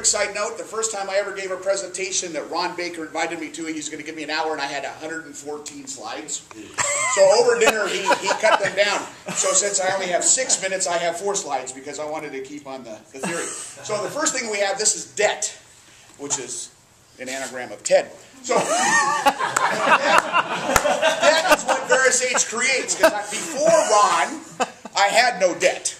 side note, the first time I ever gave a presentation that Ron Baker invited me to, he was going to give me an hour, and I had 114 slides. So over dinner, he cut them down. So since I only have 6 minutes, I have 4 slides because I wanted to keep on the theory. So the first thing we have, this is DET, which is an anagram of Ted. So DET is what VeraSage creates, because before Ron, I had no debt.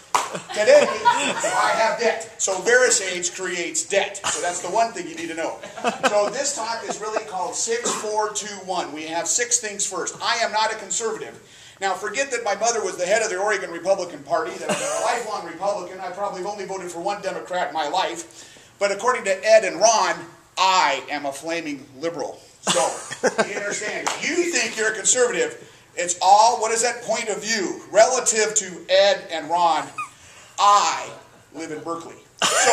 Today, I have debt. So VeraSage creates debt. So that's the one thing you need to know. So this talk is really called 6-4-2-1. We have 6 things first. I am not a conservative. Now forget that my mother was the head of the Oregon Republican Party, that I'm a lifelong Republican. I probably have only voted for one Democrat in my life. But according to Ed and Ron, I am a flaming liberal. So, you understand, if you think you're a conservative, it's all, what is that point of view? Relative to Ed and Ron, I live in Berkeley. So,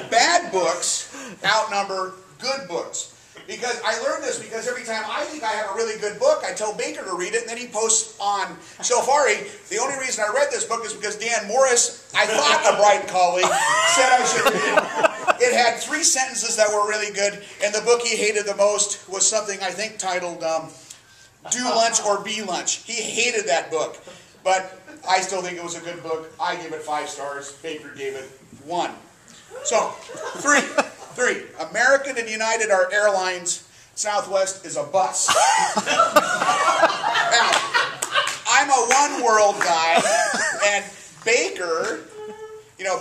bad books outnumber good books. Because I learned this because every time I think I have a really good book, I tell Baker to read it, and then he posts on Shelfari. The only reason I read this book is because Dan Morris, I thought a bright colleague, said I should read it. It had 3 sentences that were really good, and the book he hated the most was something I think titled Do Lunch or Be Lunch. He hated that book, but I still think it was a good book. I gave it 5 stars. Baker gave it 1. So, 3. American and United are airlines. Southwest is a bus. Now, I'm a one world guy, and Baker,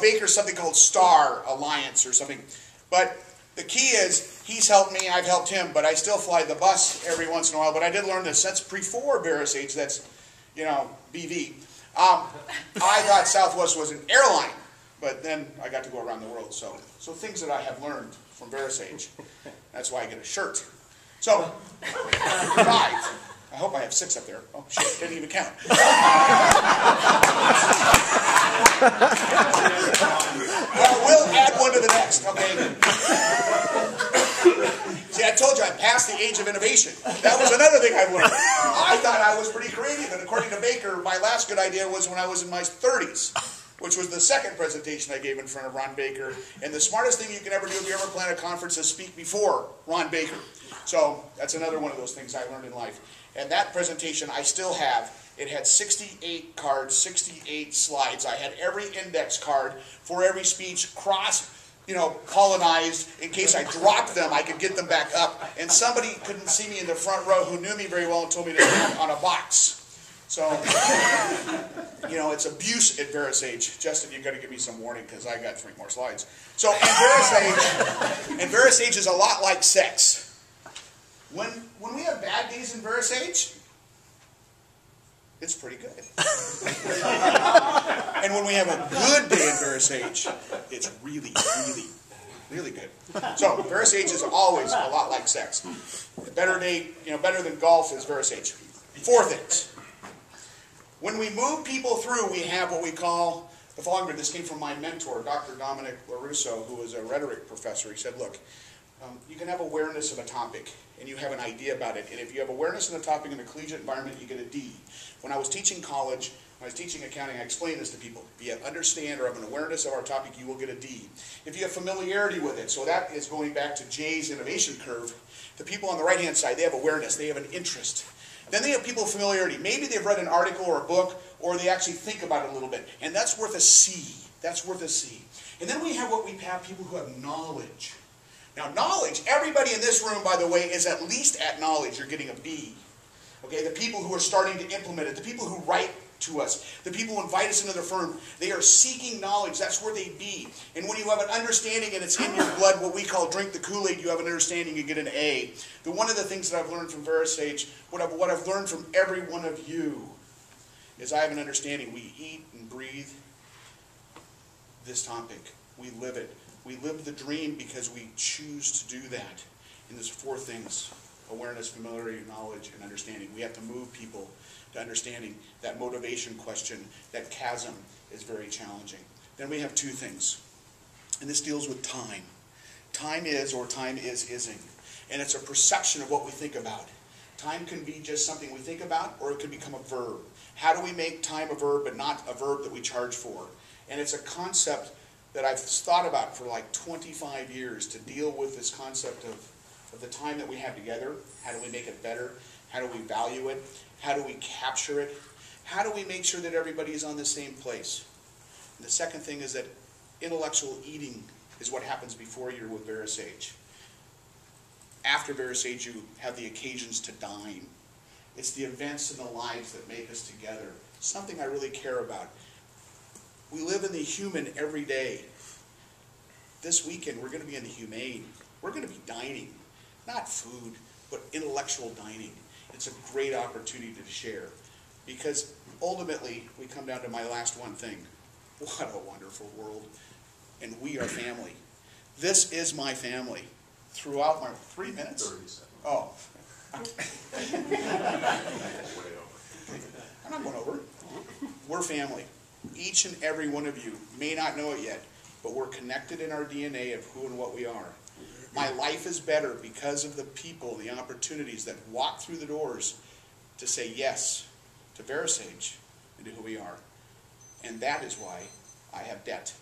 Baker's something called Star Alliance or something. But the key is, he's helped me, I've helped him, but I still fly the bus every once in a while. But I did learn this. That's before VeraSage, that's, BV. I thought Southwest was an airline. But then I got to go around the world. So things that I have learned from VeraSage. That's why I get a shirt. So, 5. I hope I have 6 up there. Oh, shit, didn't even count. Well, we'll add one to the next, okay? See, I told you I passed the age of innovation. That was another thing I learned. I thought I was pretty creative, and according to Baker, my last good idea was when I was in my 30s. Which was the second presentation I gave in front of Ron Baker. And the smartest thing you can ever do if you ever plan a conference is speak before Ron Baker. So that's another one of those things I learned in life. And that presentation I still have. It had 68 cards, 68 slides. I had every index card for every speech colonized. In case I dropped them, I could get them back up. And somebody couldn't see me in the front row who knew me very well and told me to stand on a box. So, it's abuse at VeraSage. Justin, you've got to give me some warning because I got 3 more slides. So, and VeraSage is a lot like sex. When we have bad days in VeraSage, it's pretty good. And when we have a good day in VeraSage, it's really, really, really good. So, VeraSage is always a lot like sex. A better day, better than golf is VeraSage. 4 things. When we move people through, we have what we call the following. This came from my mentor, Dr. Dominic LaRusso, who was a rhetoric professor. He said, look, you can have awareness of a topic, and you have an idea about it. And if you have awareness of the topic in a collegiate environment, you get a D. When I was teaching college, when I was teaching accounting, I explained this to people. If you understand or have an awareness of our topic, you will get a D. If you have familiarity with it, so that is going back to Jay's innovation curve, the people on the right-hand side, they have awareness, they have an interest. Then they have people with familiarity. Maybe they've read an article or a book, or they actually think about it a little bit. And that's worth a C. That's worth a C. And then we have people who have knowledge. Now knowledge, everybody in this room, by the way, is at least at knowledge. You're getting a B. Okay, the people who are starting to implement it, the people who write to us, the people who invite us into their firm, they are seeking knowledge. That's where they be. And when you have an understanding and it's in your blood, what we call drink the Kool-Aid, you have an understanding, you get an A. But one of the things that I've learned from VeraSage, what I've learned from every one of you, is I have an understanding. We eat and breathe this topic. We live it. We live the dream because we choose to do that. And there's 4 things: awareness, familiarity, knowledge, and understanding. We have to move people to understanding. That motivation question, that chasm, is very challenging. Then we have 2 things. And this deals with time. Time is, or time isn't. And it's a perception of what we think about. Time can be just something we think about, or it can become a verb. How do we make time a verb, but not a verb that we charge for? And it's a concept that I've thought about for like 25 years to deal with this concept of the time that we have together. How do we make it better? How do we value it? How do we capture it? How do we make sure that everybody is on the same place? And the second thing is that intellectual eating is what happens before you're with VeraSage. After VeraSage, you have the occasions to dine. It's the events in the lives that make us together. Something I really care about. We live in the human every day. This weekend, we're going to be in the humane. We're going to be dining. Not food, but intellectual dining. It's a great opportunity to share. Because ultimately, we come down to my last one thing. What a wonderful world. And we are family. This is my family. Throughout my 3 minutes? 30 seconds. Oh. I'm not going over. We're family. Each and every one of you may not know it yet, but we're connected in our DNA of who and what we are. My life is better because of the people, the opportunities that walk through the doors to say yes to VeraSage and to who we are. And that is why I have DET.